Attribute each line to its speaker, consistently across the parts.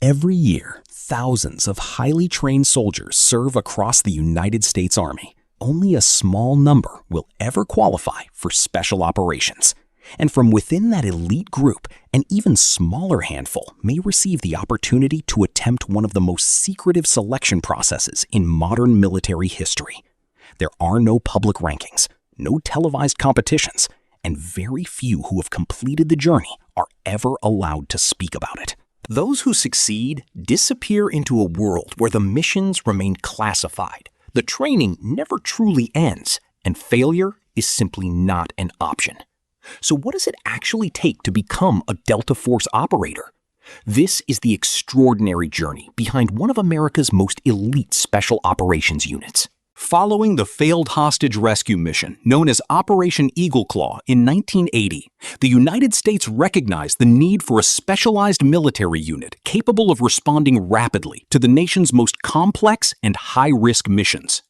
Speaker 1: Every year, thousands of highly trained soldiers serve across the United States Army. Only a small number will ever qualify for special operations. And from within that elite group, an even smaller handful may receive the opportunity to attempt one of the most secretive selection processes in modern military history. There are no public rankings, no televised competitions, and very few who have completed the journey are ever allowed to speak about it. Those who succeed disappear into a world where the missions remain classified, the training never truly ends, and failure is simply not an option. So what does it actually take to become a Delta Force operator? This is the extraordinary journey behind one of America's most elite special operations units. Following the failed hostage rescue mission known as Operation Eagle Claw in 1980, the United States recognized the need for a specialized military unit capable of responding rapidly to the nation's most complex and high-risk missions.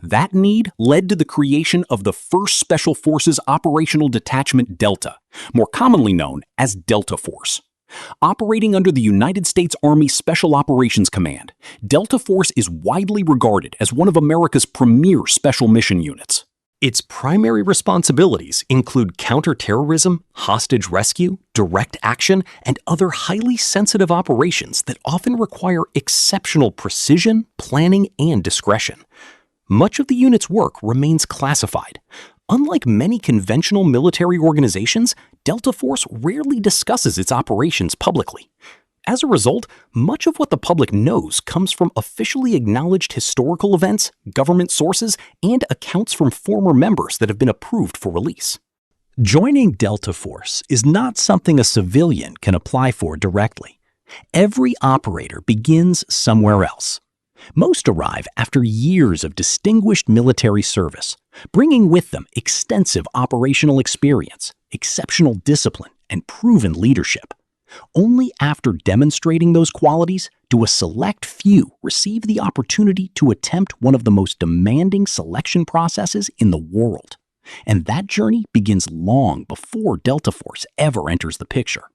Speaker 1: That need led to the creation of the 1st Special Forces Operational Detachment Delta, more commonly known as Delta Force. Operating under the United States Army Special Operations Command, Delta Force is widely regarded as one of America's premier special mission units. Its primary responsibilities include counterterrorism, hostage rescue, direct action, and other highly sensitive operations that often require exceptional precision, planning, and discretion. Much of the unit's work remains classified. Unlike many conventional military organizations, Delta Force rarely discusses its operations publicly. As a result, much of what the public knows comes from officially acknowledged historical events, government sources, and accounts from former members that have been approved for release. Joining Delta Force is not something a civilian can apply for directly. Every operator begins somewhere else. Most arrive after years of distinguished military service, bringing with them extensive operational experience, exceptional discipline, and proven leadership. Only after demonstrating those qualities do a select few receive the opportunity to attempt one of the most demanding selection processes in the world. And that journey begins long before Delta Force ever enters the picture.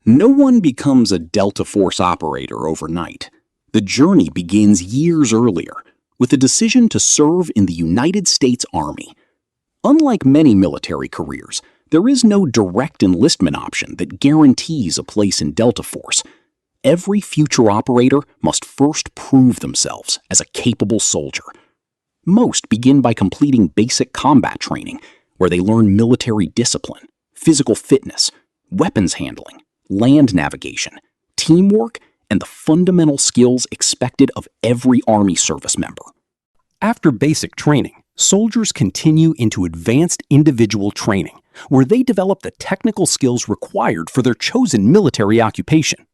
Speaker 1: No one becomes a Delta Force operator overnight. The journey begins years earlier, with the decision to serve in the United States Army. Unlike many military careers, there is no direct enlistment option that guarantees a place in Delta Force. Every future operator must first prove themselves as a capable soldier. Most begin by completing basic combat training, where they learn military discipline, physical fitness, weapons handling, land navigation, teamwork, and the fundamental skills expected of every Army service member. After basic training, soldiers continue into advanced individual training, where they develop the technical skills required for their chosen military occupation.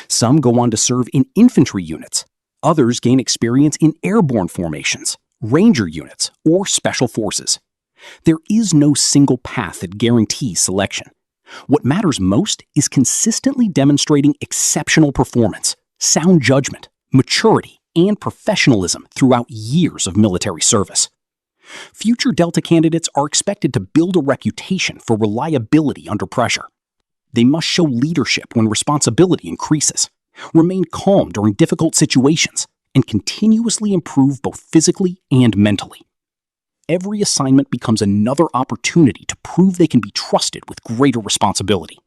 Speaker 1: Some go on to serve in infantry units. Others gain experience in airborne formations, ranger units, or special forces. There is no single path that guarantees selection. What matters most is consistently demonstrating exceptional performance, sound judgment, maturity, and professionalism throughout years of military service. Future Delta candidates are expected to build a reputation for reliability under pressure. They must show leadership when responsibility increases, remain calm during difficult situations, and continuously improve both physically and mentally. Every assignment becomes another opportunity to prove they can be trusted with greater responsibility.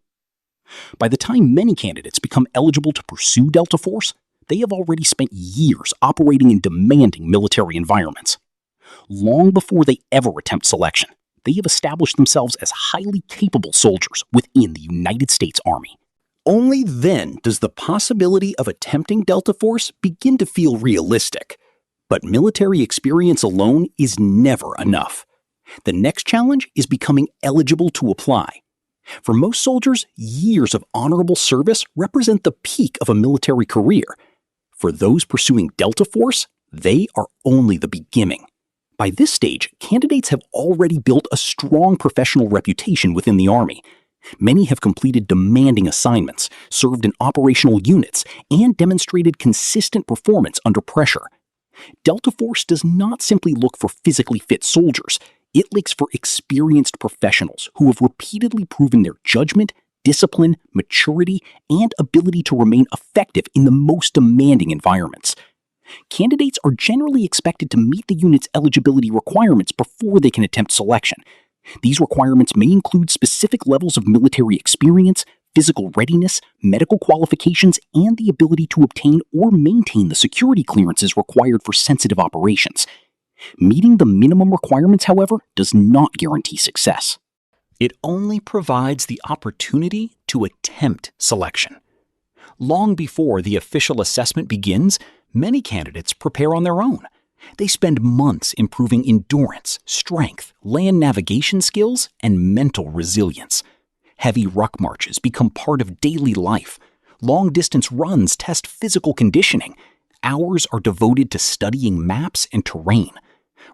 Speaker 1: By the time many candidates become eligible to pursue Delta Force, they have already spent years operating in demanding military environments. Long before they ever attempt selection, they have established themselves as highly capable soldiers within the United States Army. Only then does the possibility of attempting Delta Force begin to feel realistic. But military experience alone is never enough. The next challenge is becoming eligible to apply. For most soldiers, years of honorable service represent the peak of a military career. For those pursuing Delta Force, they are only the beginning. By this stage, candidates have already built a strong professional reputation within the Army. Many have completed demanding assignments, served in operational units, and demonstrated consistent performance under pressure. Delta Force does not simply look for physically fit soldiers. It looks for experienced professionals who have repeatedly proven their judgment, discipline, maturity, and ability to remain effective in the most demanding environments. Candidates are generally expected to meet the unit's eligibility requirements before they can attempt selection. These requirements may include specific levels of military experience, physical readiness, medical qualifications, and the ability to obtain or maintain the security clearances required for sensitive operations. Meeting the minimum requirements, however, does not guarantee success. It only provides the opportunity to attempt selection. Long before the official assessment begins, many candidates prepare on their own. They spend months improving endurance, strength, land navigation skills, and mental resilience. Heavy ruck marches become part of daily life. Long-distance runs test physical conditioning. Hours are devoted to studying maps and terrain.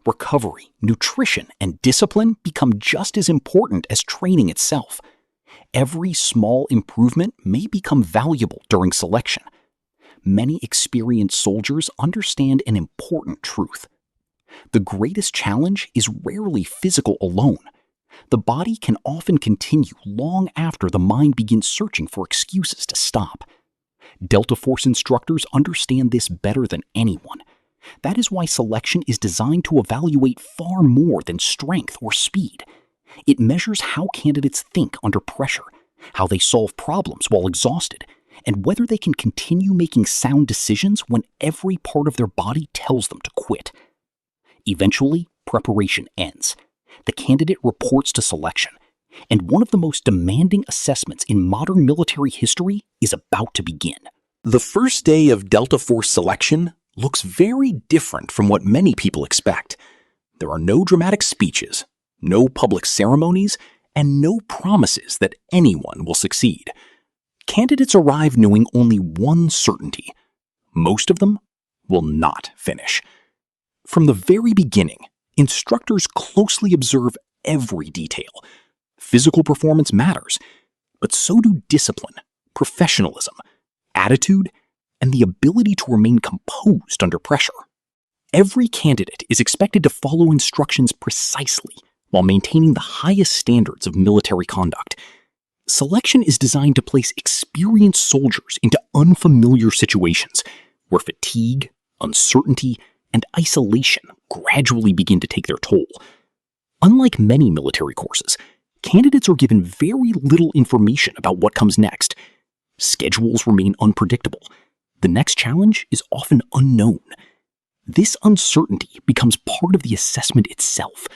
Speaker 1: Recovery, nutrition, and discipline become just as important as training itself. Every small improvement may become valuable during selection. Many experienced soldiers understand an important truth. The greatest challenge is rarely physical alone. The body can often continue long after the mind begins searching for excuses to stop. Delta Force instructors understand this better than anyone. That is why selection is designed to evaluate far more than strength or speed. It measures how candidates think under pressure, how they solve problems while exhausted, and whether they can continue making sound decisions when every part of their body tells them to quit. Eventually, preparation ends. The candidate reports to selection, and one of the most demanding assessments in modern military history is about to begin. The first day of Delta Force selection looks very different from what many people expect. There are no dramatic speeches, no public ceremonies, and no promises that anyone will succeed. Candidates arrive knowing only one certainty: most of them will not finish. From the very beginning, instructors closely observe every detail. Physical performance matters, but so do discipline, professionalism, attitude, and the ability to remain composed under pressure. Every candidate is expected to follow instructions precisely while maintaining the highest standards of military conduct. Selection is designed to place experienced soldiers into unfamiliar situations where fatigue, uncertainty, and isolation gradually begin to take their toll. Unlike many military courses, candidates are given very little information about what comes next. Schedules remain unpredictable. The next challenge is often unknown. This uncertainty becomes part of the assessment itself.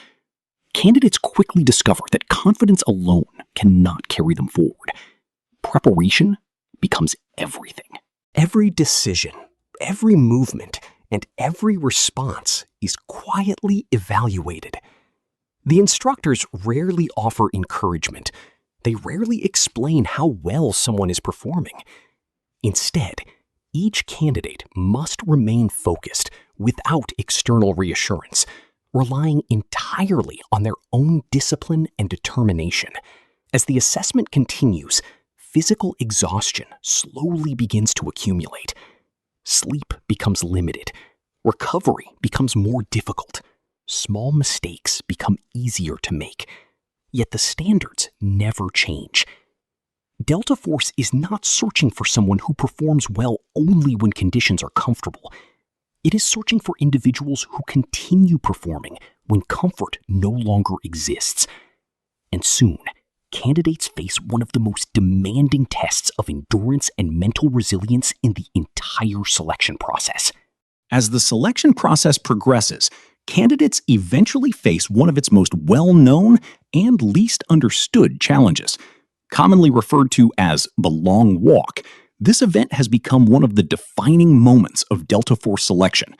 Speaker 1: Candidates quickly discover that confidence alone cannot carry them forward. Preparation becomes everything. Every decision, every movement, and every response is quietly evaluated. The instructors rarely offer encouragement. They rarely explain how well someone is performing. Instead, each candidate must remain focused without external reassurance, relying entirely on their own discipline and determination. As the assessment continues, physical exhaustion slowly begins to accumulate. Sleep becomes limited. Recovery becomes more difficult. Small mistakes become easier to make. Yet the standards never change. Delta Force is not searching for someone who performs well only when conditions are comfortable. It is searching for individuals who continue performing when comfort no longer exists. And soon, candidates face one of the most demanding tests of endurance and mental resilience in the entire selection process. As the selection process progresses, candidates eventually face one of its most well-known and least understood challenges. Commonly referred to as the long walk, this event has become one of the defining moments of Delta Force selection.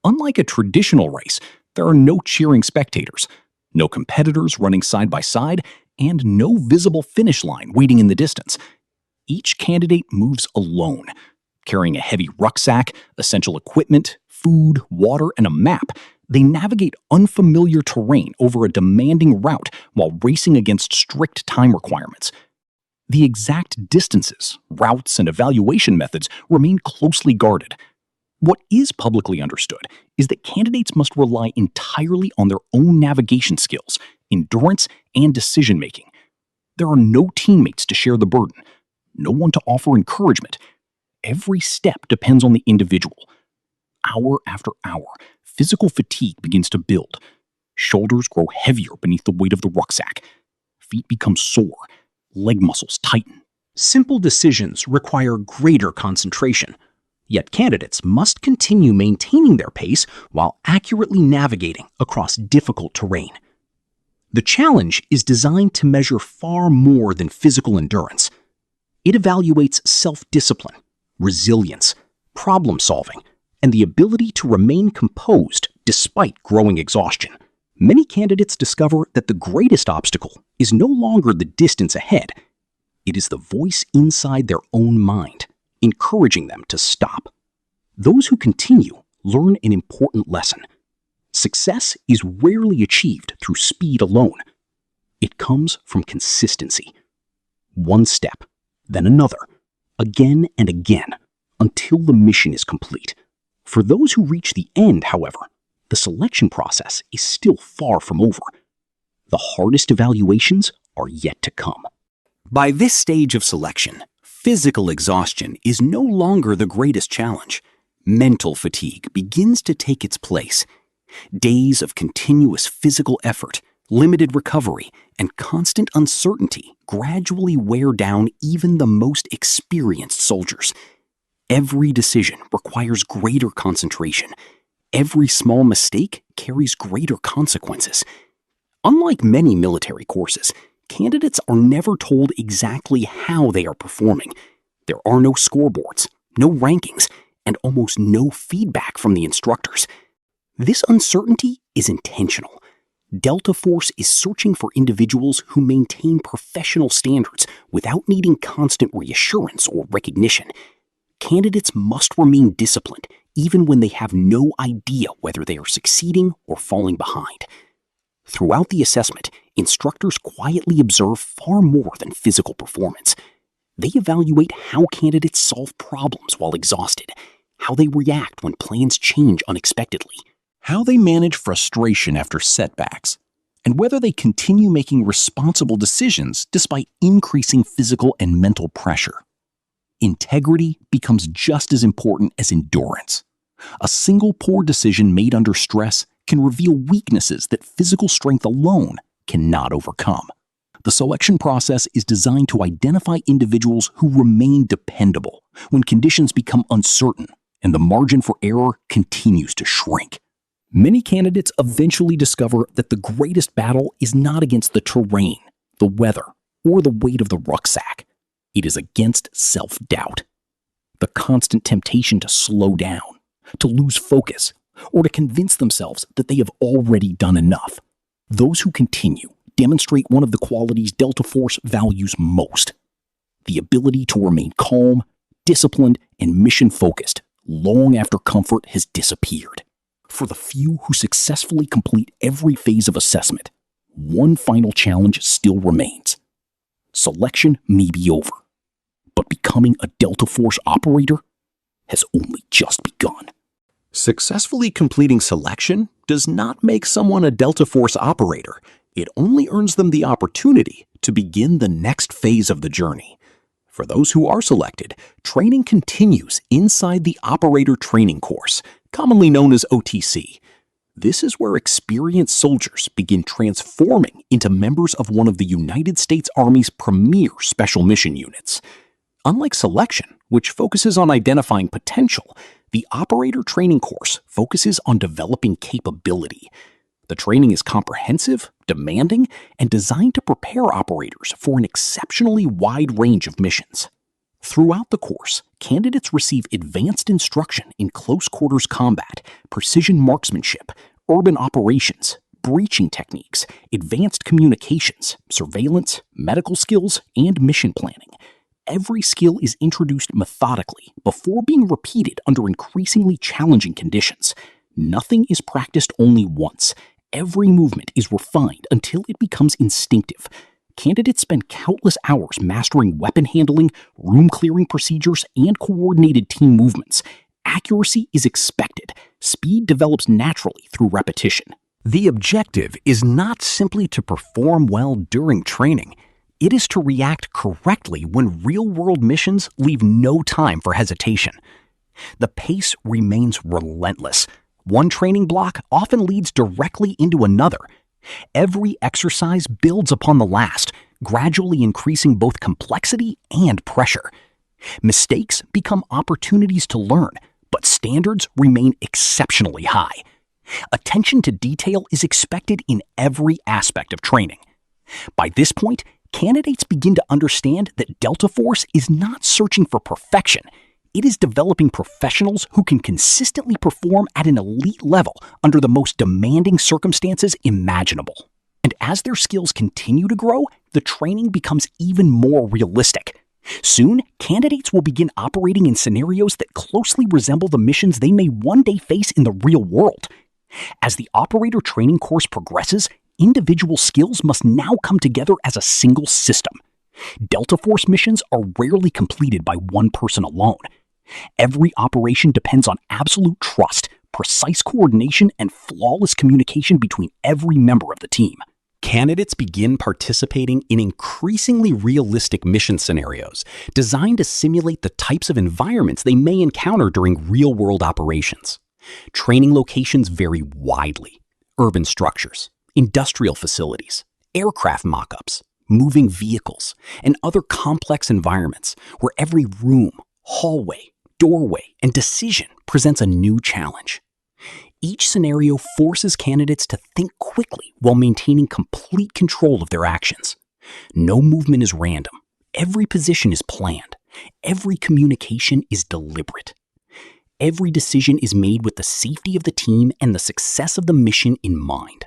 Speaker 1: Unlike a traditional race, there are no cheering spectators, no competitors running side by side, and no visible finish line waiting in the distance. Each candidate moves alone, carrying a heavy rucksack, essential equipment, food, water, and a map. They navigate unfamiliar terrain over a demanding route while racing against strict time requirements. The exact distances, routes, and evaluation methods remain closely guarded. What is publicly understood is that candidates must rely entirely on their own navigation skills, endurance, and decision-making. There are no teammates to share the burden, no one to offer encouragement. Every step depends on the individual. Hour after hour, physical fatigue begins to build. Shoulders grow heavier beneath the weight of the rucksack. Feet become sore. Leg muscles tighten. Simple decisions require greater concentration. Yet candidates must continue maintaining their pace while accurately navigating across difficult terrain. The challenge is designed to measure far more than physical endurance. It evaluates self-discipline, resilience, problem-solving, and the ability to remain composed despite growing exhaustion. Many candidates discover that the greatest obstacle is no longer the distance ahead. It is the voice inside their own mind, encouraging them to stop. Those who continue learn an important lesson. Success is rarely achieved through speed alone. It comes from consistency. One step, then another, again and again, until the mission is complete. For those who reach the end, however, the selection process is still far from over. The hardest evaluations are yet to come. By this stage of selection, physical exhaustion is no longer the greatest challenge. Mental fatigue begins to take its place. Days of continuous physical effort, limited recovery, and constant uncertainty gradually wear down even the most experienced soldiers. Every decision requires greater concentration. Every small mistake carries greater consequences. Unlike many military courses, candidates are never told exactly how they are performing. There are no scoreboards, no rankings, and almost no feedback from the instructors. This uncertainty is intentional. Delta Force is searching for individuals who maintain professional standards without needing constant reassurance or recognition. Candidates must remain disciplined even when they have no idea whether they are succeeding or falling behind. Throughout the assessment, instructors quietly observe far more than physical performance. They evaluate how candidates solve problems while exhausted, how they react when plans change unexpectedly, how they manage frustration after setbacks, and whether they continue making responsible decisions despite increasing physical and mental pressure. Integrity becomes just as important as endurance. A single poor decision made under stress can reveal weaknesses that physical strength alone cannot overcome. The selection process is designed to identify individuals who remain dependable when conditions become uncertain and the margin for error continues to shrink. Many candidates eventually discover that the greatest battle is not against the terrain, the weather, or the weight of the rucksack. It is against self-doubt. The constant temptation to slow down, to lose focus, or to convince themselves that they have already done enough. Those who continue demonstrate one of the qualities Delta Force values most: the ability to remain calm, disciplined, and mission-focused long after comfort has disappeared. For the few who successfully complete every phase of assessment, one final challenge still remains. Selection may be over, but becoming a Delta Force operator has only just begun. Successfully completing selection does not make someone a Delta Force operator. It only earns them the opportunity to begin the next phase of the journey. For those who are selected, training continues inside the Operator Training Course, commonly known as OTC. This is where experienced soldiers begin transforming into members of one of the United States Army's premier special mission units. Unlike selection, which focuses on identifying potential, the Operator Training Course focuses on developing capability. The training is comprehensive, demanding, and designed to prepare operators for an exceptionally wide range of missions. Throughout the course, candidates receive advanced instruction in close quarters combat, precision marksmanship, urban operations, breaching techniques, advanced communications, surveillance, medical skills, and mission planning. Every skill is introduced methodically before being repeated under increasingly challenging conditions. Nothing is practiced only once. Every movement is refined until it becomes instinctive. Candidates spend countless hours mastering weapon handling, room clearing procedures, and coordinated team movements. Accuracy is expected. Speed develops naturally through repetition. The objective is not simply to perform well during training. It is to react correctly when real-world missions leave no time for hesitation. The pace remains relentless. One training block often leads directly into another. Every exercise builds upon the last, gradually increasing both complexity and pressure. Mistakes become opportunities to learn, but standards remain exceptionally high. Attention to detail is expected in every aspect of training. By this point, candidates begin to understand that Delta Force is not searching for perfection. It is developing professionals who can consistently perform at an elite level under the most demanding circumstances imaginable. And as their skills continue to grow, the training becomes even more realistic. Soon, candidates will begin operating in scenarios that closely resemble the missions they may one day face in the real world. As the operator training course progresses, individual skills must now come together as a single system. Delta Force missions are rarely completed by one person alone. Every operation depends on absolute trust, precise coordination, and flawless communication between every member of the team. Candidates begin participating in increasingly realistic mission scenarios designed to simulate the types of environments they may encounter during real-world operations. Training locations vary widely: urban structures, industrial facilities, aircraft mock-ups, moving vehicles, and other complex environments where every room, hallway, doorway, and decision presents a new challenge. Each scenario forces candidates to think quickly while maintaining complete control of their actions. No movement is random. Every position is planned. Every communication is deliberate. Every decision is made with the safety of the team and the success of the mission in mind.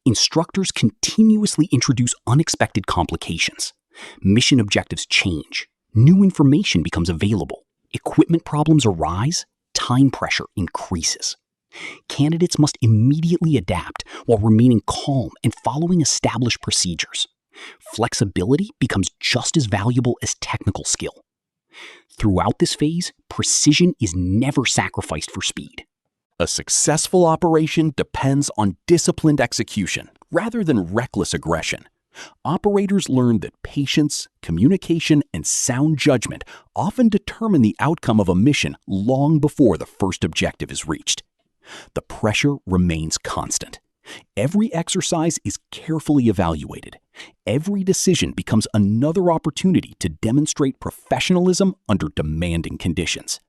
Speaker 1: Instructors continuously introduce unexpected complications. Mission objectives change. New information becomes available. Equipment problems arise. Time pressure increases. Candidates must immediately adapt while remaining calm and following established procedures. Flexibility becomes just as valuable as technical skill. Throughout this phase, precision is never sacrificed for speed. A successful operation depends on disciplined execution rather than reckless aggression. Operators learn that patience, communication, and sound judgment often determine the outcome of a mission long before the first objective is reached. The pressure remains constant. Every exercise is carefully evaluated. Every decision becomes another opportunity to demonstrate professionalism under demanding conditions.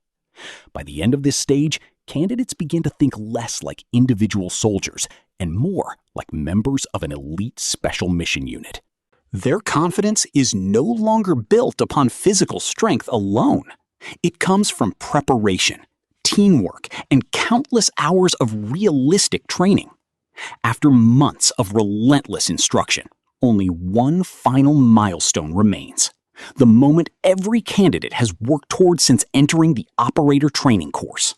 Speaker 1: By the end of this stage, candidates begin to think less like individual soldiers and more like members of an elite special mission unit. Their confidence is no longer built upon physical strength alone. It comes from preparation, teamwork, and countless hours of realistic training. After months of relentless instruction, only one final milestone remains. The moment every candidate has worked towards since entering the operator training course.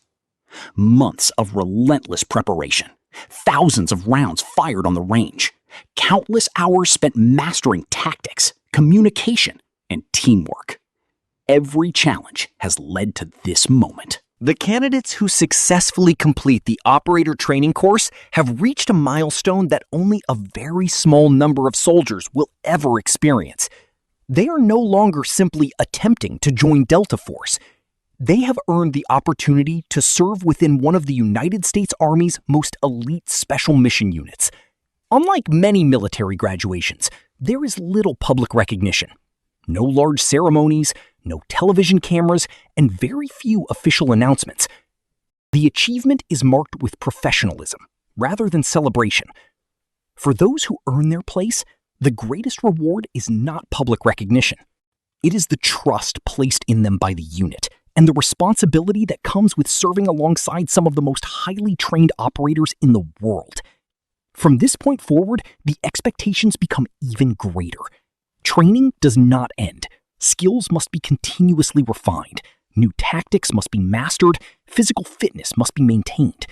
Speaker 1: Months of relentless preparation, thousands of rounds fired on the range, countless hours spent mastering tactics, communication, and teamwork. Every challenge has led to this moment.
Speaker 2: The candidates who successfully complete the operator training course have reached a milestone that only a very small number of soldiers will ever experience. They are no longer simply attempting to join Delta Force. They have earned the opportunity to serve within one of the United States Army's most elite special mission units. Unlike many military graduations, there is little public recognition. No large ceremonies, no television cameras, and very few official announcements. The achievement is marked with professionalism rather than celebration. For those who earn their place, the greatest reward is not public recognition. It is the trust placed in them by the unit and the responsibility that comes with serving alongside some of the most highly trained operators in the world. From this point forward, the expectations become even greater. Training does not end. Skills must be continuously refined. New tactics must be mastered. Physical fitness must be maintained.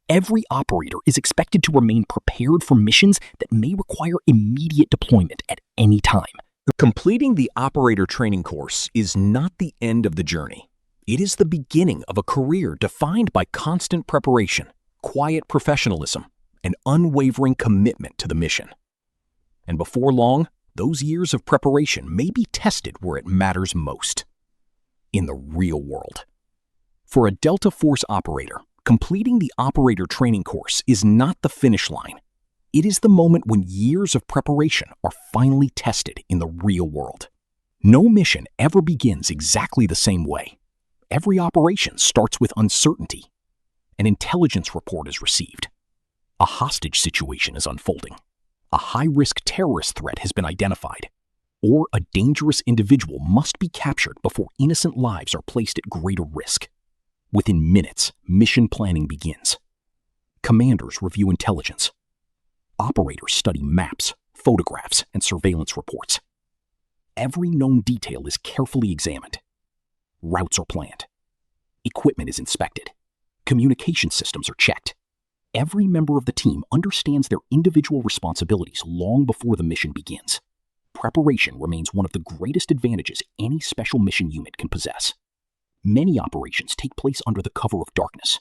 Speaker 2: Every operator is expected to remain prepared for missions that may require immediate deployment at any time.
Speaker 1: Completing the operator training course is not the end of the journey. It is the beginning of a career defined by constant preparation, quiet professionalism, and unwavering commitment to the mission. And before long, those years of preparation may be tested where it matters most: in the real world. For a Delta Force operator, completing the operator training course is not the finish line. It is the moment when years of preparation are finally tested in the real world. No mission ever begins exactly the same way. Every operation starts with uncertainty. An intelligence report is received. A hostage situation is unfolding. A high-risk terrorist threat has been identified. Or a dangerous individual must be captured before innocent lives are placed at greater risk. Within minutes, mission planning begins. Commanders review intelligence. Operators study maps, photographs, and surveillance reports. Every known detail is carefully examined. Routes are planned. Equipment is inspected. Communication systems are checked. Every member of the team understands their individual responsibilities long before the mission begins. Preparation remains one of the greatest advantages any special mission unit can possess. Many operations take place under the cover of darkness.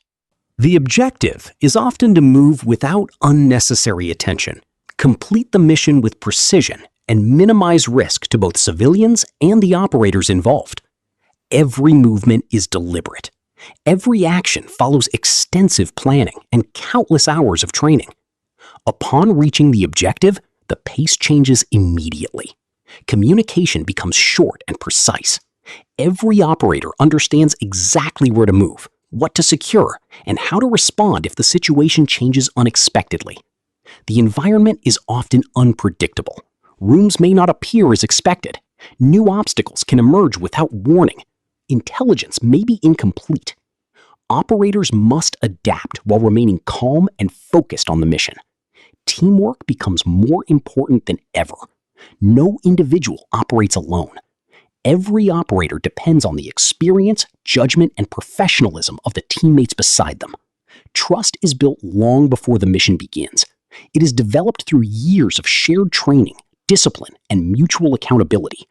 Speaker 2: The objective is often to move without unnecessary attention, complete the mission with precision, and minimize risk to both civilians and the operators involved. Every movement is deliberate. Every action follows extensive planning and countless hours of training. Upon reaching the objective, the pace changes immediately. Communication becomes short and precise. Every operator understands exactly where to move, what to secure, and how to respond if the situation changes unexpectedly. The environment is often unpredictable. Rooms may not appear as expected. New obstacles can emerge without warning. Intelligence may be incomplete. Operators must adapt while remaining calm and focused on the mission. Teamwork becomes more important than ever. No individual operates alone. Every operator depends on the experience, judgment, and professionalism of the teammates beside them. Trust is built long before the mission begins. It is developed through years of shared training, discipline, and mutual accountability.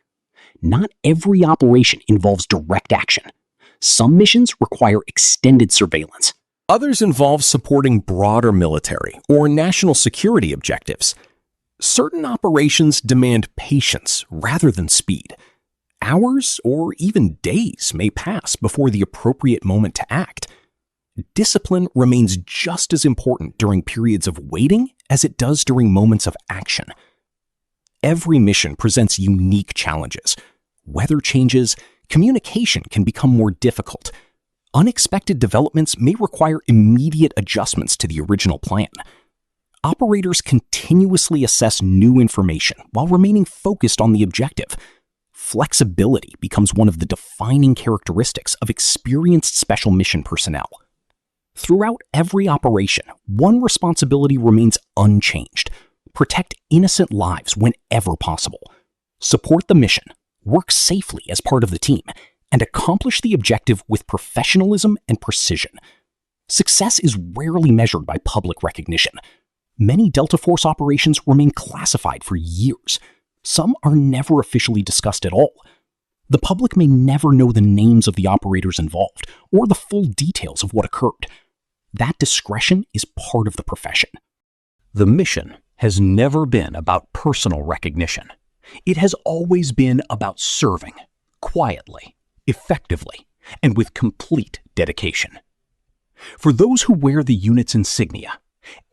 Speaker 2: Not every operation involves direct action. Some missions require extended surveillance.
Speaker 1: Others involve supporting broader military or national security objectives. Certain operations demand patience rather than speed. Hours or even days may pass before the appropriate moment to act. Discipline remains just as important during periods of waiting as it does during moments of action. Every mission presents unique challenges. Weather changes, communication can become more difficult. Unexpected developments may require immediate adjustments to the original plan. Operators continuously assess new information while remaining focused on the objective. Flexibility becomes one of the defining characteristics of experienced special mission personnel. Throughout every operation, one responsibility remains unchanged: protect innocent lives whenever possible, support the mission, work safely as part of the team, and accomplish the objective with professionalism and precision. Success is rarely measured by public recognition. Many Delta Force operations remain classified for years. Some are never officially discussed at all. The public may never know the names of the operators involved or the full details of what occurred. That discretion is part of the profession.
Speaker 2: The mission has never been about personal recognition. It has always been about serving, quietly, effectively, and with complete dedication. For those who wear the unit's insignia,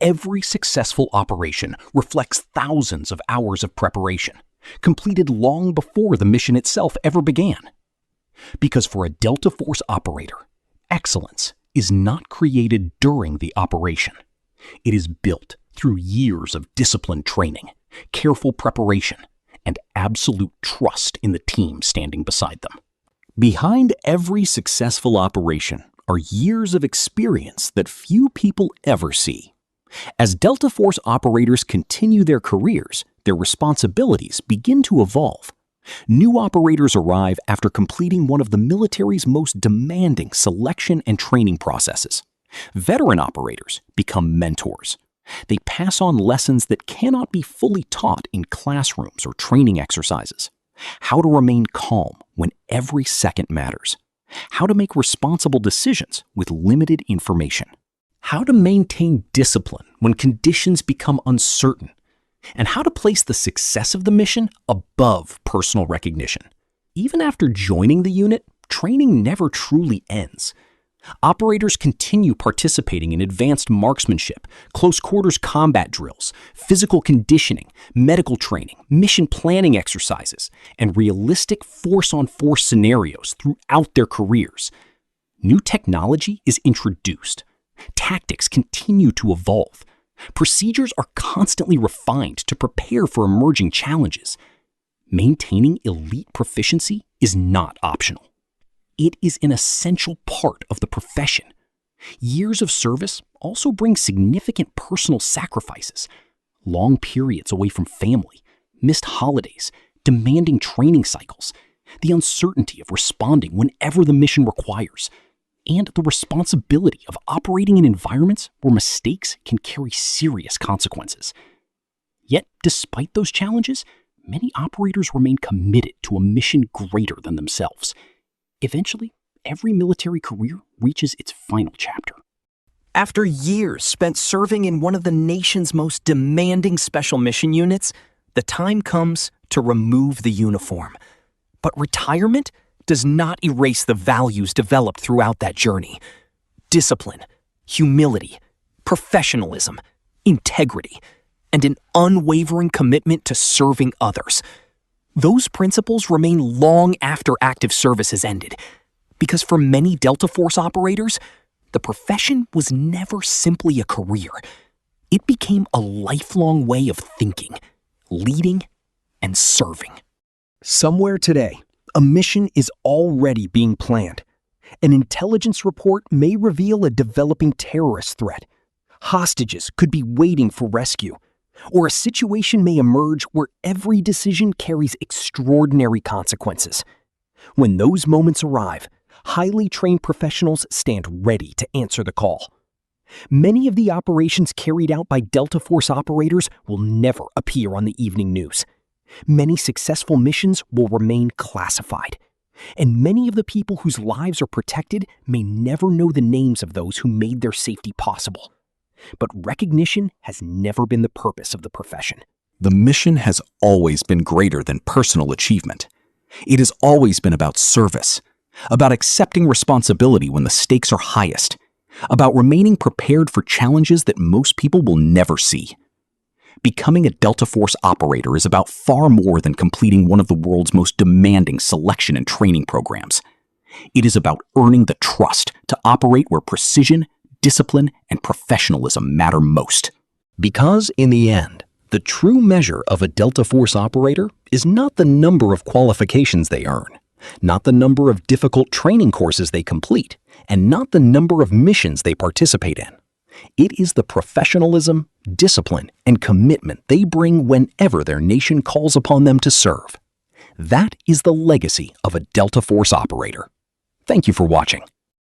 Speaker 2: every successful operation reflects thousands of hours of preparation, completed long before the mission itself ever began. Because for a Delta Force operator, excellence is not created during the operation. It is built through years of disciplined training, careful preparation, and absolute trust in the team standing beside them. Behind every successful operation are years of experience that few people ever see. As Delta Force operators continue their careers, their responsibilities begin to evolve. New operators arrive after completing one of the military's most demanding selection and training processes. Veteran operators become mentors. They pass on lessons that cannot be fully taught in classrooms or training exercises. How to remain calm when every second matters. How to make responsible decisions with limited information. How to maintain discipline when conditions become uncertain.
Speaker 1: and how to place the success of the mission above personal recognition. Even after joining the unit, training never truly ends. Operators continue participating in advanced marksmanship, close quarters combat drills, physical conditioning, medical training, mission planning exercises, and realistic force-on-force scenarios throughout their careers. New technology is introduced. Tactics continue to evolve. Procedures are constantly refined to prepare for emerging challenges. Maintaining elite proficiency is not optional. It is an essential part of the profession. Years of service also bring significant personal sacrifices. Long periods away from family, missed holidays, demanding training cycles, the uncertainty of responding whenever the mission requires, and the responsibility of operating in environments where mistakes can carry serious consequences. Yet, despite those challenges, many operators remain committed to a mission greater than themselves. Eventually, every military career reaches its final chapter.
Speaker 2: After years spent serving in one of the nation's most demanding special mission units, the time comes to remove the uniform. But retirement does not erase the values developed throughout that journey. Discipline, humility, professionalism, integrity, and an unwavering commitment to serving others. Those principles remain long after active service has ended, because for many Delta Force operators, the profession was never simply a career. It became a lifelong way of thinking, leading, and serving. Somewhere today, a mission is already being planned. An intelligence report may reveal a developing terrorist threat. Hostages could be waiting for rescue. Or a situation may emerge where every decision carries extraordinary consequences. When those moments arrive, highly trained professionals stand ready to answer the call. Many of the operations carried out by Delta Force operators will never appear on the evening news. Many successful missions will remain classified. And many of the people whose lives are protected may never know the names of those who made their safety possible. But recognition has never been the purpose of the profession.
Speaker 1: The mission has always been greater than personal achievement. It has always been about service, about accepting responsibility when the stakes are highest, about remaining prepared for challenges that most people will never see. Becoming a Delta Force operator is about far more than completing one of the world's most demanding selection and training programs. It is about earning the trust to operate where precision, discipline, and professionalism matter most. Because in the end, the true measure of a Delta Force operator is not the number of qualifications they earn, not the number of difficult training courses they complete, and not the number of missions they participate in. It is the professionalism, discipline, and commitment they bring whenever their nation calls upon them to serve. That is the legacy of a Delta Force operator. Thank you for watching.